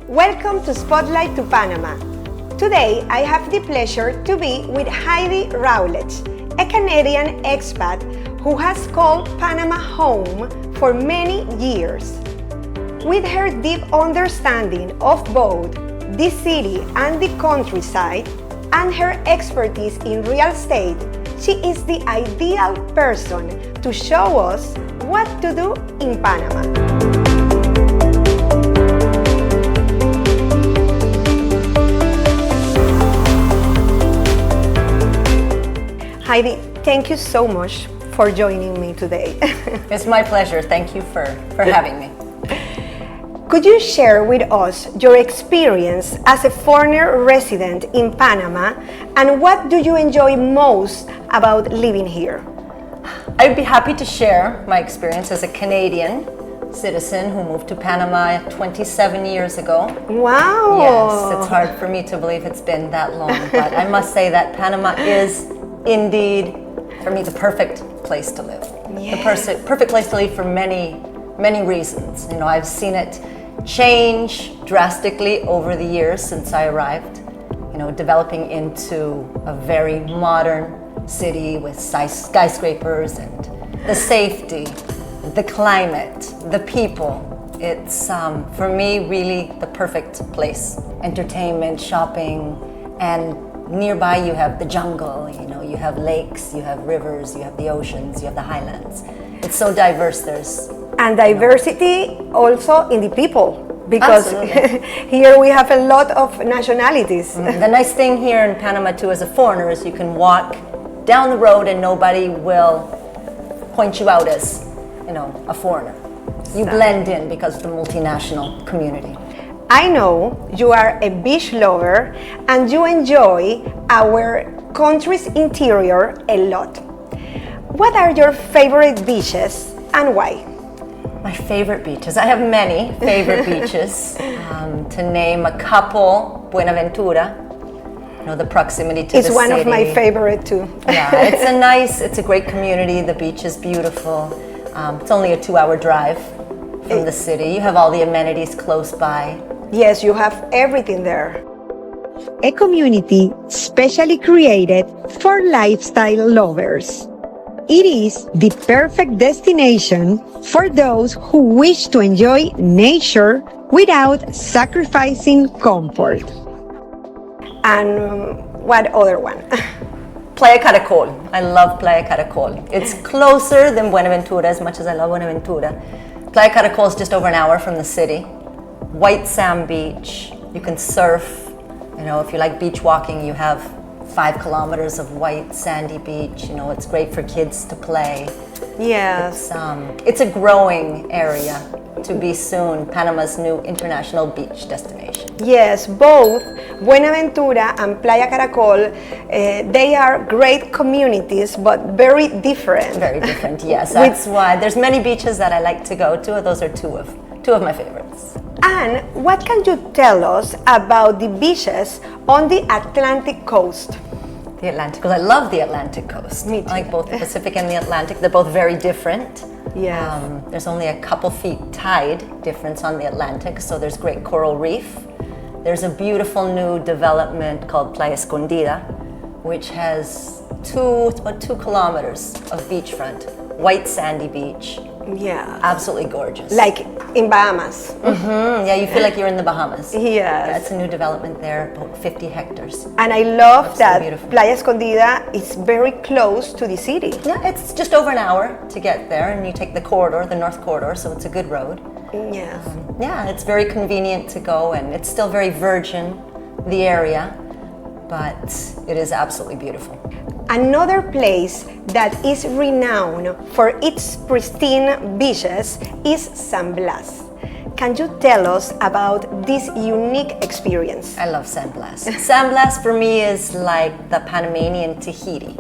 Welcome to Spotlight to Panama. Today, I have the pleasure to be with Heidi Rowledge, a Canadian expat who has called Panama home for many years. With her deep understanding of both the city and the countryside, and her expertise in real estate, she is the ideal person to show us what to do in Panama. Heidi, thank you so much for joining me today. It's my pleasure. Thank you for having me. Could you share with us your experience as a foreigner resident in Panama, and what do you enjoy most about living here? I'd be happy to share my experience as a Canadian citizen who moved to Panama 27 years ago. Wow! Yes, it's hard for me to believe it's been that long, but I must say that Panama is indeed, for me, the perfect place to live. Yes. The perfect place to live for many reasons. You know, I've seen it change drastically over the years since I arrived, you know, developing into a very modern city with skyscrapers and the safety, the climate, the people. It's, for me, really the perfect place. Entertainment, shopping, and nearby you have the jungle, you know, you have lakes, you have rivers, you have the oceans, you have the highlands. It's so diverse. And diversity also in the people, because here we have a lot of nationalities. The nice thing here in Panama too as a foreigner is you can walk down the road and nobody will point you out as, you know, a foreigner. You blend in because of the multinational community. I know you are a beach lover and you enjoy our country's interior a lot. What are your favorite beaches and why? My favorite beaches. I have many favorite beaches. To name a couple, Buenaventura. You know, the proximity to the city. It's one of my favorite too. Yeah, it's a great community. The beach is beautiful. It's only a 2-hour drive from the city. You have all the amenities close by. Yes, you have everything there. A community specially created for lifestyle lovers. It is the perfect destination for those who wish to enjoy nature without sacrificing comfort. And what other one? Playa Caracol. I love Playa Caracol. It's closer than Buenaventura, as much as I love Buenaventura. Playa Caracol is just over an hour from the city. White sand beach. You can surf. You know, if you like beach walking, you have 5 kilometers of white sandy beach. You know, it's great for kids to play. Yes. It's a growing area to be soon Panama's new international beach destination. Yes, both Buenaventura and Playa Caracol, they are great communities, but very different. Very different, yes. That's why there's many beaches that I like to go to. Those are two of my favorites. And what can you tell us about the beaches on the Atlantic coast? The Atlantic, because I love the Atlantic coast. Me too. I like both the Pacific and the Atlantic. They're both very different. Yeah. There's only a couple feet tide difference on the Atlantic, so there's great coral reef. There's a beautiful new development called Playa Escondida, which has about 2 kilometers of beachfront, white sandy beach. Yeah. Absolutely gorgeous. Like in Bahamas. Yeah, you feel like you're in the Bahamas. Yes. Yeah, it's a new development there, about 50 hectares. And I love that beautiful. Playa Escondida is very close to the city. Yeah, it's just over an hour to get there, and you take the corridor, the north corridor, so it's a good road. Yes. Yeah, it's very convenient to go, and it's still very virgin, the area, but it is absolutely beautiful. Another place that is renowned for its pristine beaches is San Blas. Can you tell us about this unique experience? I love San Blas. San Blas for me is like the Panamanian Tahiti.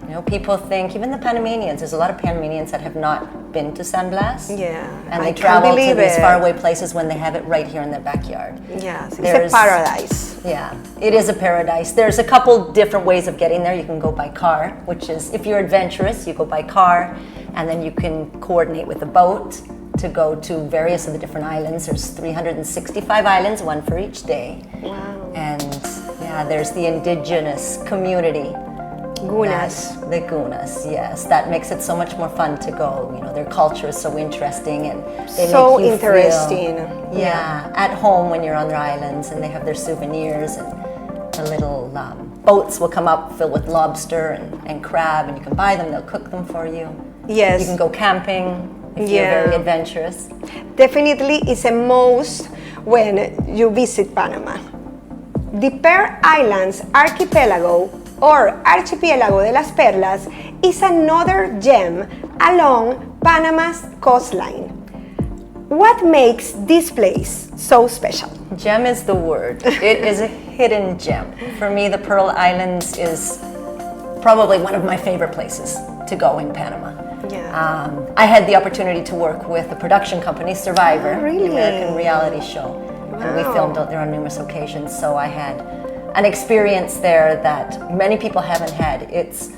You know, people think, even the Panamanians, there's a lot of Panamanians that have not been to San Blas. Yeah. And they travel to these faraway places when they have it right here in their backyard. Yes, it's a paradise. Yeah, it is a paradise. There's a couple different ways of getting there. You can go by car, which is, if you're adventurous, you go by car, and then you can coordinate with a boat. to go to various of the different islands. There's 365 islands, one for each day. Wow. And yeah, there's the indigenous community. Gunas. The Gunas, yes. That makes it so much more fun to go. You know, their culture is so interesting, and they So make you interesting. feel, at home when you're on their islands, and they have their souvenirs, and the little boats will come up filled with lobster and crab, and you can buy them, they'll cook them for you. Yes. You can go camping if you're very adventurous. Definitely is a must when you visit Panama. The Pearl Islands Archipelago or Archipiélago de las Perlas is another gem along Panama's coastline. What makes this place so special? Gem is the word. It is a hidden gem. For me, the Pearl Islands is probably one of my favorite places to go in Panama. Yeah. I had the opportunity to work with the production company Survivor, Really? the American reality show. And we Wow. filmed out there on numerous occasions, so I had an experience there that many people haven't had. It's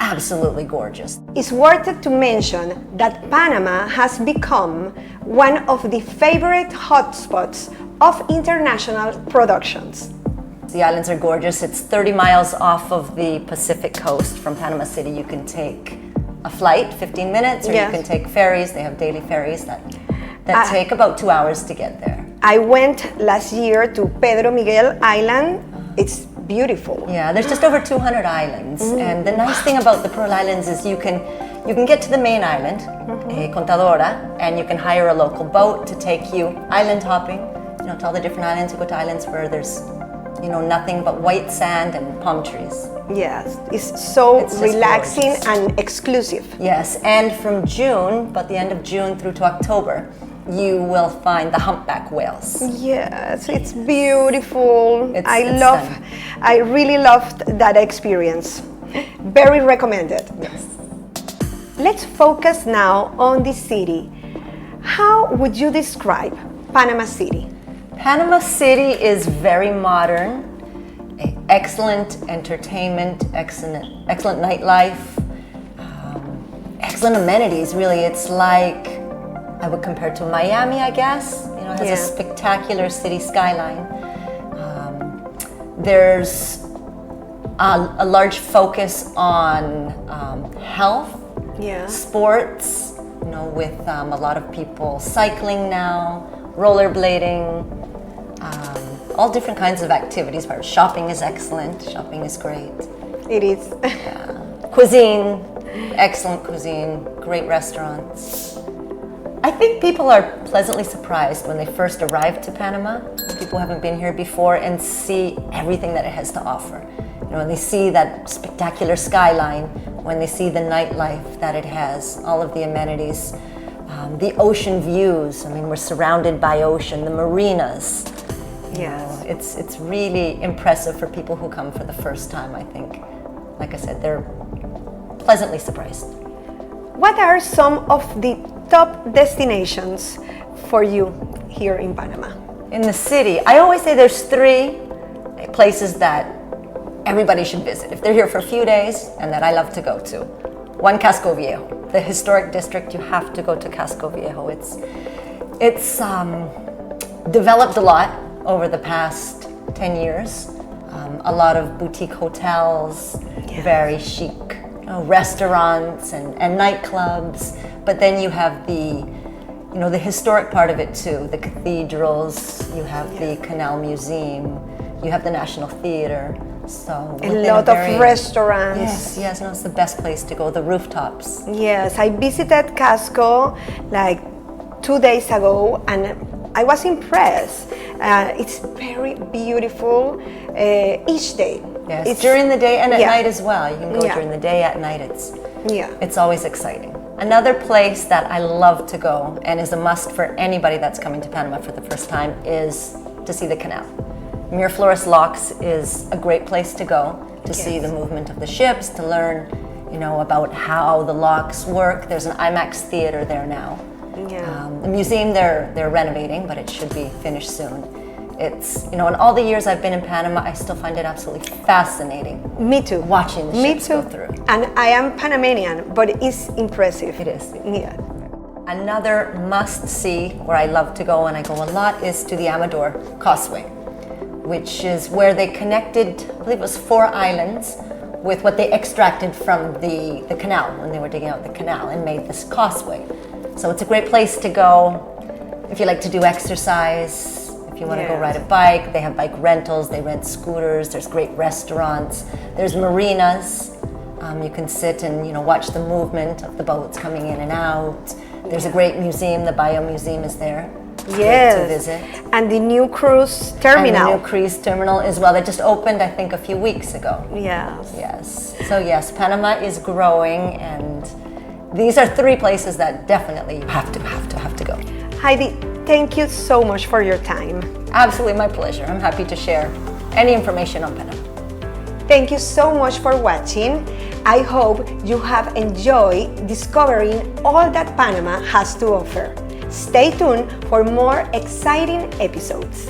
absolutely gorgeous. It's worth it to mention that Panama has become one of the favorite hotspots of international productions. The islands are gorgeous. It's 30 miles off of the Pacific coast from Panama City. You can take a flight, 15 minutes, or Yes. you can take ferries. They have daily ferries that take about 2 hours to get there. I went last year to Pedro Miguel Island. It's beautiful. Yeah, there's just over 200 islands, and the nice thing about the Pearl Islands is you can get to the main island, Contadora, and you can hire a local boat to take you island hopping, to all the different islands. You go to islands where there's, nothing but white sand and palm trees. Yes, it's so It's just relaxing gorgeous. and exclusive. Yes, and from June, about the end of June through to October, you will find the humpback whales. Yes, it's beautiful. It's stunning. I really loved that experience. Very recommended. Yes. Let's focus now on the city. How would you describe Panama City? Panama City is very modern, excellent entertainment, excellent nightlife, excellent amenities, really. It's like, I would compare to Miami, I guess. It has a spectacular city skyline. There's a large focus on health, sports, with a lot of people cycling now, rollerblading, all different kinds of activities. Shopping is excellent. Shopping is great. It is. Cuisine, excellent cuisine, great restaurants. I think people are pleasantly surprised when they first arrive to Panama, people who haven't been here before, and see everything that it has to offer. When they see that spectacular skyline, when they see the nightlife that it has, all of the amenities, the ocean views. We're surrounded by ocean, the marinas. Yes. It's really impressive for people who come for the first time, I think. Like I said, they're pleasantly surprised. What are some of the top destinations for you here in Panama? In the city, I always say there's 3 places that everybody should visit if they're here for a few days, and that I love to go to. 1, Casco Viejo, the historic district. You have to go to Casco Viejo. It's developed a lot over the past 10 years. A lot of boutique hotels, very chic restaurants and nightclubs. But then you have the historic part of it too. The cathedrals, you have the Canal Museum, you have the National Theater. So A lot of restaurants. Yes, no, it's the best place to go. The rooftops. Yes, I visited Casco like 2 days ago, and I was impressed. It's very beautiful each day. Yes, It's during the day and at night as well. You can go Yeah. during the day, at night. Yeah. It's always exciting. Another place that I love to go and is a must for anybody that's coming to Panama for the first time is to see the canal. Miraflores Locks is a great place to go to see the movement of the ships, to learn, about how the locks work. There's an IMAX theater there now. Yeah. The museum they're renovating, but it should be finished soon. It's, in all the years I've been in Panama, I still find it absolutely fascinating. Me too. Watching the ships go through. And I am Panamanian, but it's impressive. It is. Yeah. Another must-see where I love to go, and I go a lot, is to the Amador Causeway, which is where they connected, I believe it was 4 islands, with what they extracted from the canal when they were digging out the canal and made this causeway. So it's a great place to go if you like to do exercise, if you want to go ride a bike. They have bike rentals, they rent scooters, there's great restaurants, there's marinas. You can sit and watch the movement of the boats coming in and out. There's a great museum, the Bio Museum is there. Yes, to visit. And the new cruise terminal. And the new cruise terminal as well. That just opened, I think, a few weeks ago. Yes. Yes. So yes, Panama is growing, and these are 3 places that definitely you have to go. Heidi, thank you so much for your time. Absolutely, my pleasure. I'm happy to share any information on Panama. Thank you so much for watching. I hope you have enjoyed discovering all that Panama has to offer. Stay tuned for more exciting episodes.